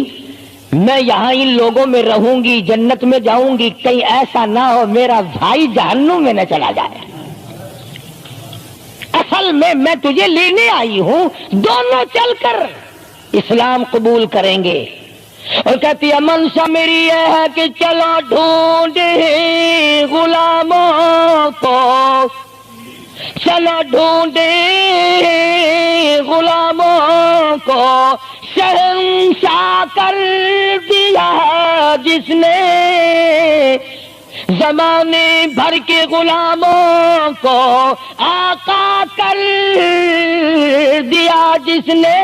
Speaker 1: میں یہاں ان لوگوں میں رہوں گی، جنت میں جاؤں گی، کہیں ایسا نہ ہو میرا بھائی جہنم میں نہ چلا جائے، اصل میں تجھے لینے آئی ہوں، دونوں چل کر اسلام قبول کریں گے۔ اور کہتی ہے منشا میری یہ ہے کہ چلو ڈھونڈے غلاموں کو، چلو ڈھونڈے غلاموں کو، شہنشاہ کر دیا جس نے زمانے بھر کے غلاموں کو، آقا کر دیا جس نے۔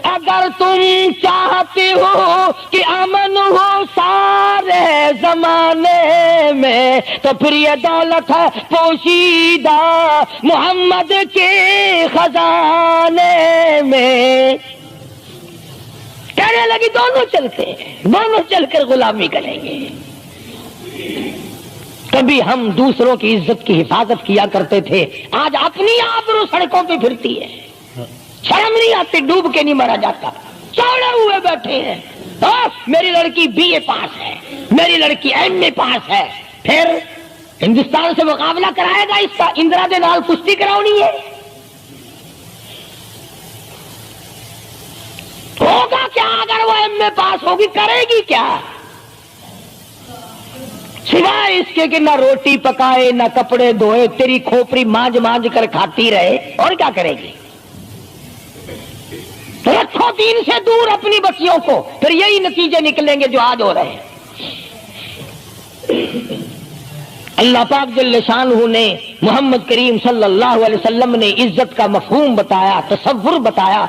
Speaker 1: اگر تم چاہتے ہو کہ امن ہو سارے زمانے میں تو پھر یہ دولت ہے پوشیدہ محمد کے خزانے میں۔ کہنے لگی دونوں چلتے ہیں، دونوں چل کر غلامی کریں گے۔ کبھی ہم دوسروں کی عزت کی حفاظت کیا کرتے تھے، آج اپنی آبرو سڑکوں پہ پھرتی ہے، شرم نہیں آتی، ڈوب کے نہیں مرا جاتا، چوڑے ہوئے بیٹھے ہیں۔ میری لڑکی بی اے پاس ہے، میری لڑکی ایم اے پاس ہے، پھر ہندوستان سے مقابلہ کرائے گا اس کا، اندرا دے نال کشتی کراؤنی ہے، ہوگا کیا اگر وہ ایم اے پاس ہوگی، کرے گی کیا سوائے اس کے کہ نہ روٹی پکائے نہ کپڑے دھوئے، تیری کھوپڑی مانج مانج کر کھاتی رہے، اور کیا کرے گی؟ رکھو دین سے دور اپنی بچیوں کو، پھر یہی نتیجے نکلیں گے جو آج ہو رہے ہیں۔ اللہ پاک جل شانہ نے محمد کریم صلی اللہ علیہ وسلم نے عزت کا مفہوم بتایا، تصور بتایا۔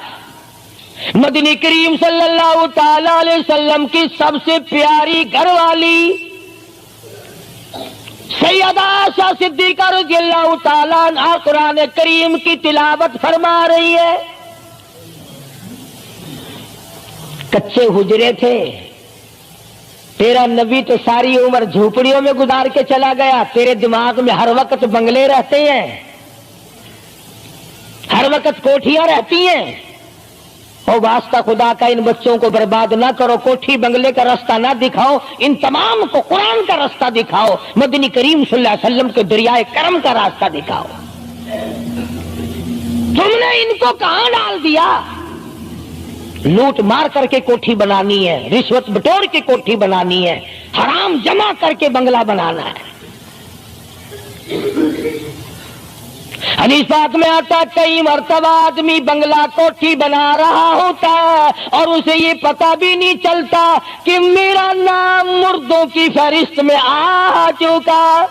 Speaker 1: مدنی کریم صلی اللہ تعالی علیہ وسلم کی سب سے پیاری گھر والی سیدہ عائشہ صدیقہ رضی اللہ تعالیٰ عنہا قرآن کریم کی تلاوت فرما رہی ہے۔ کچے حجرے تھے، تیرا نبی تو ساری عمر جھوپڑیوں میں گزار کے چلا گیا، تیرے دماغ میں ہر وقت بنگلے رہتے ہیں، ہر وقت کوٹھیاں رہتی ہیں۔ او واسطہ خدا کا ان بچوں کو برباد نہ کرو، کوٹھی بنگلے کا راستہ نہ دکھاؤ، ان تمام کو قرآن کا راستہ دکھاؤ، مدنی کریم صلی اللہ علیہ وسلم کے دریائے کرم کا راستہ دکھاؤ۔ تم نے ان کو کہاں ڈال دیا؟ لوٹ مار کر کے کوٹھی بنانی ہے، رشوت بٹور کے کوٹھی بنانی ہے، حرام جمع کر کے بنگلہ بنانا ہے۔ حدیث پاک میں آتا ہے کئی مرتبہ آدمی بنگلہ کوٹھی بنا رہا ہوتا ہے اور اسے یہ پتہ بھی نہیں چلتا کہ میرا نام مردوں کی فہرست میں آ چکا۔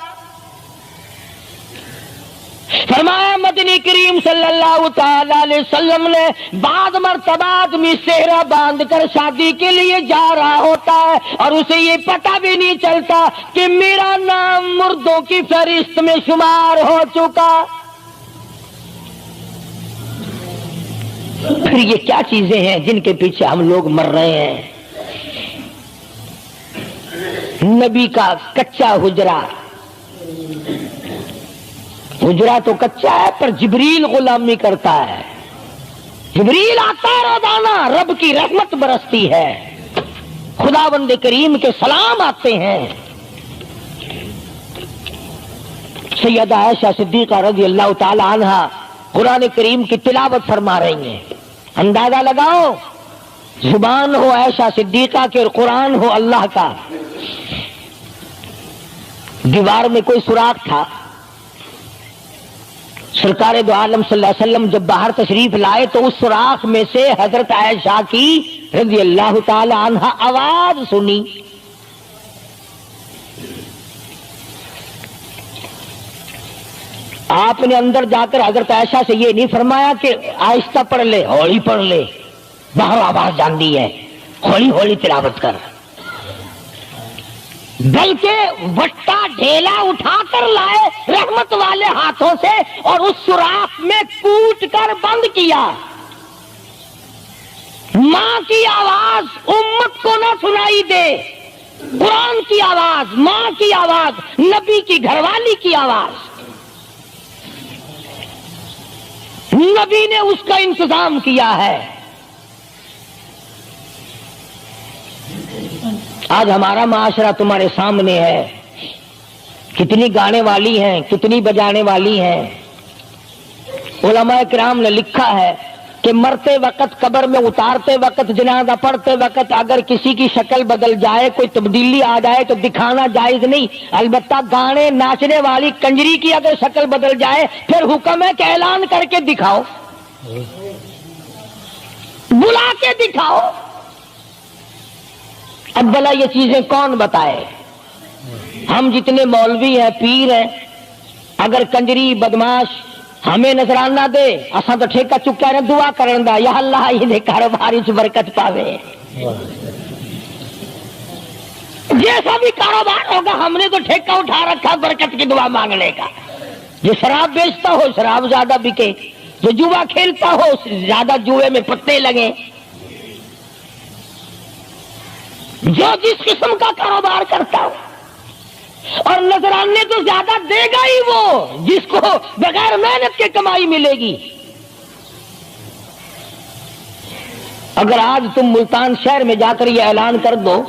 Speaker 1: فرمایا مدنی کریم صلی اللہ تعالی علیہ وسلم نے بعض مرتبہ آدمی صحرا باندھ کر شادی کے لیے جا رہا ہوتا ہے اور اسے یہ پتہ بھی نہیں چلتا کہ میرا نام مردوں کی فہرست میں شمار ہو چکا۔ پھر یہ کیا چیزیں ہیں جن کے پیچھے ہم لوگ مر رہے ہیں؟ نبی کا کچا حجرہ، حجرہ تو کچا ہے پر جبریل غلامی کرتا ہے، جبریل آتا ہے روزانہ، رب کی رحمت برستی ہے، خداوند کریم کے سلام آتے ہیں۔ سیدہ عائشہ صدیقہ رضی اللہ تعالی عنہا قرآن کریم کی تلاوت فرما رہی ہیں۔ اندازہ لگاؤ، زبان ہو عائشہ صدیقہ کے اور قرآن ہو اللہ کا۔ دیوار میں کوئی سوراخ تھا، سرکار دو عالم صلی اللہ علیہ وسلم جب باہر تشریف لائے تو اس سوراخ میں سے حضرت عائشہ کی رضی اللہ تعالی عنہا آواز سنی۔ آپ نے اندر جا کر حضرت عائشہ سے یہ نہیں فرمایا کہ آہستہ پڑھ لے، ہولی پڑھ لے، باہر آواز جاندی ہے، ہولی ہولی تلاوت کر، بلکہ وٹا ڈھیلا اٹھا کر لائے رحمت والے ہاتھوں سے اور اس سوراخ میں کوٹ کر بند کیا۔ ماں کی آواز امت کو نہ سنائی دے، قرآن کی آواز، ماں کی آواز، نبی کی گھر والی کی آواز، نبی نے اس کا انتظام کیا ہے۔ آج ہمارا معاشرہ تمہارے سامنے ہے، کتنی گانے والی ہیں، کتنی بجانے والی ہیں۔ علماء کرام نے لکھا ہے کہ مرتے وقت، قبر میں اتارتے وقت، جنازہ پڑھتے وقت اگر کسی کی شکل بدل جائے، کوئی تبدیلی آ جائے تو دکھانا جائز نہیں، البتہ گانے ناچنے والی کنجری کی اگر شکل بدل جائے پھر حکم ہے کہ اعلان کر کے دکھاؤ، بلا کے دکھاؤ۔ اب بھلا یہ چیزیں کون بتائے؟ ہم جتنے مولوی ہیں، پیر ہیں، اگر کنجری بدماش ہمیں نظرانہ دے، اساں تو ٹھیکہ چکا رہے دعا کرن دا، یا اللہ یہ کاروبار وچ برکت پاوے۔ جیسا بھی کاروبار ہوگا ہم نے تو ٹھیکہ اٹھا رکھا برکت کی دعا مانگنے کا۔ جو شراب بیچتا ہو شراب زیادہ بکے، جو جوا کھیلتا ہو زیادہ جوئے میں پتے لگے، جو جس قسم کا کاروبار کرتا ہو، اور نذرانے تو زیادہ دے گا ہی وہ جس کو بغیر محنت کے کمائی ملے گی۔ اگر آج تم ملتان شہر میں جا کر یہ اعلان کر دو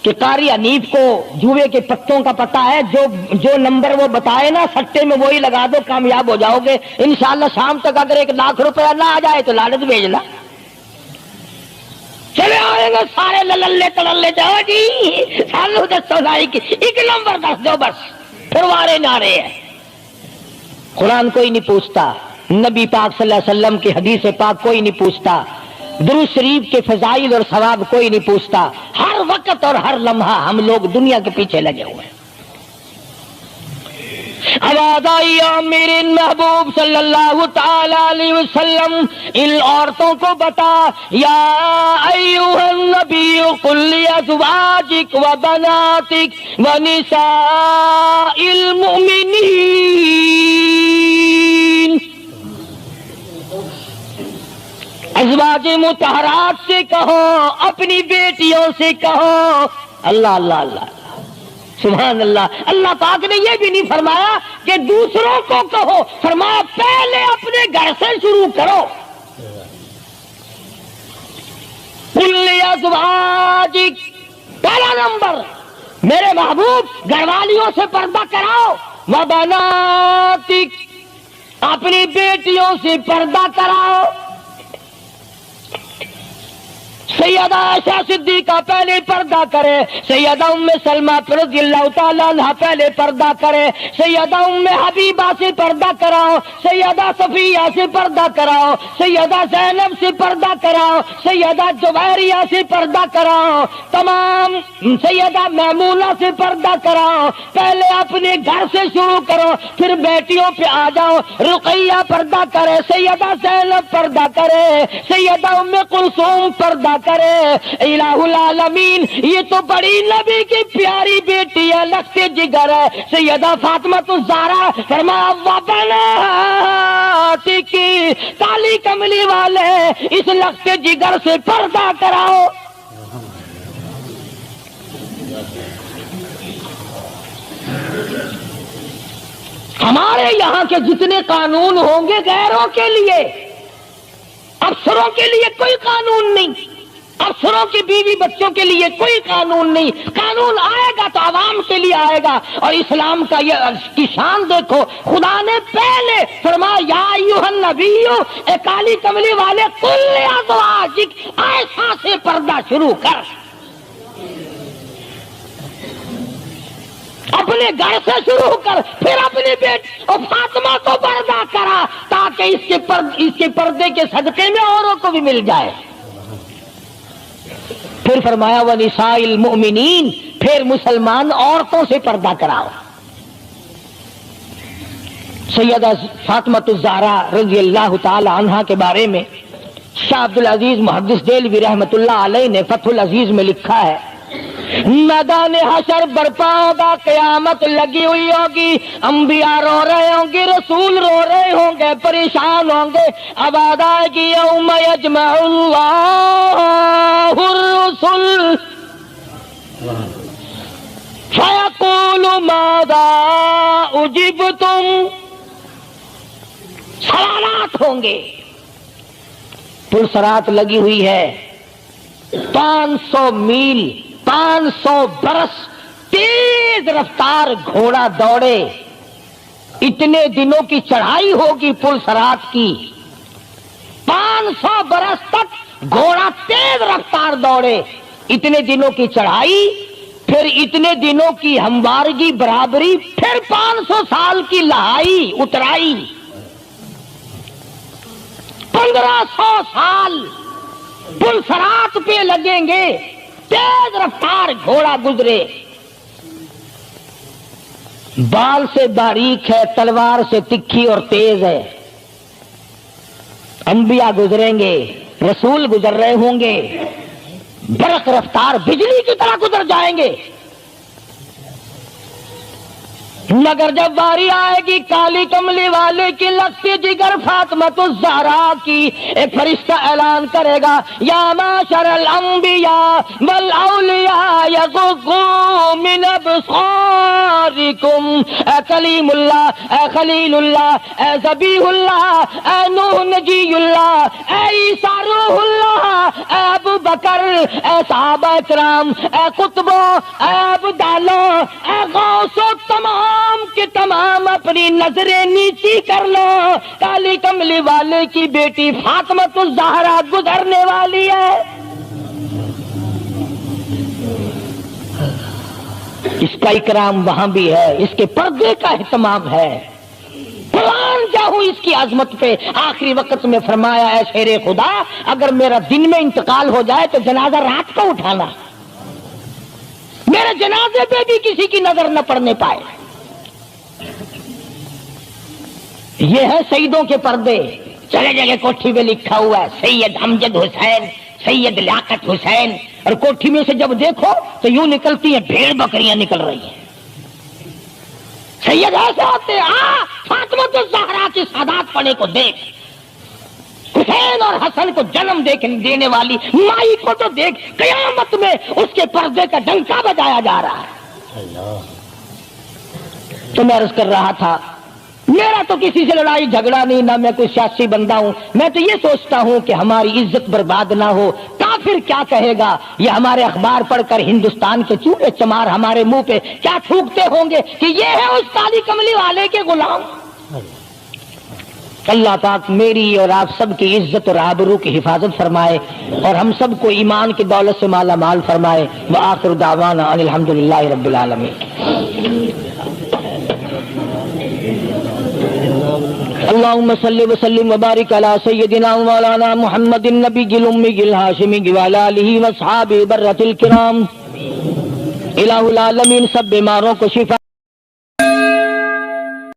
Speaker 1: کہ قاری حنیف کو جوئے کے پتوں کا پتہ ہے، جو نمبر وہ بتائے نا سٹے میں وہی لگا دو، کامیاب ہو جاؤ گے انشاءاللہ۔ شام تک اگر 1 لاکھ روپیہ نہ آ جائے تو لالچ بھیجنا، چلے آئیں گے سارے للے تڑلے جاؤ جی سالو دسو سائی کی 1 نمبر دس دو بس، پھر وارے نعرے ہیں۔ قرآن کوئی نہیں پوچھتا، نبی پاک صلی اللہ علیہ وسلم کی حدیث پاک کوئی نہیں پوچھتا، درود شریف کے فضائل اور ثواب کوئی نہیں پوچھتا۔ ہر وقت اور ہر لمحہ ہم لوگ دنیا کے پیچھے لگے ہوئے ہیں۔ آواز آئی میرے محبوب صلی اللہ تعالی علیہ وسلم ان عورتوں کو بتا، یا ایھا النبی قل لازواجک وبناتک ونساء المؤمنین، ازواج مطہرات سے کہو، اپنی بیٹیوں سے کہو۔ اللہ اللہ اللہ سبحان اللہ۔ اللہ پاک نے یہ بھی نہیں فرمایا کہ دوسروں کو کہو، فرمایا پہلے اپنے گھر سے شروع کرو۔ قل لازواجک، پہلا نمبر میرے محبوب گھر والیوں سے پردہ کراؤ، وبناتک، اپنی بیٹیوں سے پردہ کراؤ۔ سیدہ عائشہ صدیقہ پہلے پردہ کرے، سیدہ ام سلمہ رضی اللہ تعالیٰ عنہ پہلے پردہ کرے، سیدہ ام حبیبہ سے پردہ کراؤ، سیدہ صفیہ سے پردہ کراؤ، سیدہ زینب سے پردہ کراؤ، سیدہ جویریہ سے پردہ کراؤ، تمام سیدہ میمونہ سے پردہ کراؤ۔ پہلے اپنے گھر سے شروع کرو، پھر بیٹیوں پہ آ جاؤ۔ رقیہ پردہ کرے، سیدہ زینب پردہ کرے، سیدہ ام کلثوم پردہ کرے۔ الہ العالمین، یہ تو بڑی نبی کی پیاری بیٹی ہے، لخت جگر ہے، سیدہ فاطمہ الزہرا، فرمایا وبناتک، کالی کملی والے اس لخت جگر سے پردہ کراؤ۔ ہمارے یہاں کے جتنے قانون ہوں گے غیروں کے لیے، افسروں کے لیے کوئی قانون نہیں، افسروں کی بیوی بچوں کے لیے کوئی قانون نہیں۔ قانون آئے گا تو عوام کے لیے آئے گا۔ اور اسلام کا یہ کی شان دیکھو، خدا نے پہلے فرمایا یا ایھا النبی، اے کالی کملی والے، قل لازواجک، عائشہ سے پردہ شروع کر، اپنے گھر سے شروع کر، پھر اپنی بیٹی اور فاطمہ کو پردہ کرا، تاکہ اس کے پردے کے صدقے میں اوروں کو بھی مل جائے۔ پھر فرمایا وَنِسَاءِ الْمُؤْمِنِينَ، پھر مسلمان عورتوں سے پردہ کراؤ۔ سیدہ فاطمہ الزہرا رضی اللہ تعالی عنہا کے بارے میں شاہ عبد العزیز محدث دہلوی رحمۃ اللہ علیہ نے فتح العزیز میں لکھا ہے، میدان حشر برپا ہوگا، قیامت لگی ہوئی ہوگی، انبیاء رو رہے ہوں گے، رسول رو رہے ہوں گے، پریشان ہوں گے۔ آواز آئے گی یوم یجمع اللہ الرسل ماذا اجبتم، سوالات ہوں گے. پلسرات لگی ہوئی ہے، 500 میل 500 برس تیز رفتار گھوڑا دوڑے، اتنے دنوں کی چڑھائی ہوگی پلسرات کی. 500 برس تک گھوڑا تیز رفتار دوڑے، اتنے دنوں کی چڑھائی، پھر اتنے دنوں کی ہموارگی برابری، پھر 500 سال کی لہائی اترائی. 1500 سال پلسرات پہ لگیں گے، تیز رفتار گھوڑا گزرے. بال سے باریک ہے، تلوار سے تکھی اور تیز ہے. انبیاء گزریں گے، رسول گزر رہے ہوں گے، برق رفتار بجلی کی طرح گزر جائیں گے. مگر جب باری آئے گی کالی کملی والے کی، لگتی جگر فاطمۃ الزہرا کی، ایک فرشتہ اعلان کرے گا یا معاشر الانبیاء والاولیاء یغضوا من ابصارکم. اے کلیم اللہ، اے خلیل اللہ، اے ذبیح اللہ، اے نوح نجی اللہ، اے عیسیٰ روح اللہ، اے ابو بکر، اے صحابہ کرام، اے قطبوں، اے ابدالوں، اے غوثوں، تمام کے تمام اپنی نظریں نیچی کر لو، کالی کملی والے کی بیٹی فاطمۃ الزہرا گزرنے والی ہے. اس کا اکرام وہاں بھی ہے، اس کے پردے کا اہتمام ہے. قرآن جاؤں اس کی عظمت پہ آخری وقت میں فرمایا ہے شیر خدا اگر میرا دن میں انتقال ہو جائے تو جنازہ رات کو اٹھانا، میرے جنازے پہ بھی کسی کی نظر نہ پڑنے پائے. یہ ہے سیدوں کے پردے. جگہ جگہ کوٹھی میں لکھا ہوا ہے سید امجد حسین، سید لیاقت حسین، اور کوٹھی میں سے جب دیکھو تو یوں نکلتی ہیں بھیڑ بکریاں نکل رہی ہیں. سید ایسے ہوتے ہیں، فاطمۃ الزہرا کی سادات پڑے کو دیکھ، حسین اور حسن کو جنم دینے والی مائی کو تو دیکھ. قیامت میں اس کے پردے کا ڈنکا بجایا جا رہا ہے. تو میں عرض کر رہا تھا میرا تو کسی سے لڑائی جھگڑا نہیں، نہ میں کوئی سیاسی بندہ ہوں. میں تو یہ سوچتا ہوں کہ ہماری عزت برباد نہ ہو. کافر کیا کہے گا، یہ ہمارے اخبار پڑھ کر ہندوستان کے چوہے چمار ہمارے منہ پہ کیا تھوکتے ہوں گے کہ یہ ہے اس کالی کملی والے کے غلام. اللہ پاک میری اور آپ سب کی عزت اور آبرو کی حفاظت فرمائے اور ہم سب کو ایمان کی دولت سے مالا مال فرمائے. وآخر دعوانا ان الحمدللہ رب العالمین. اللهم صل وسلم وبارك على سيدنا ومولانا محمد النبي الأمي الهاشمي وعلى آله وأصحابه برة الكرام. الہ العالمین سب بیماروں کو شفا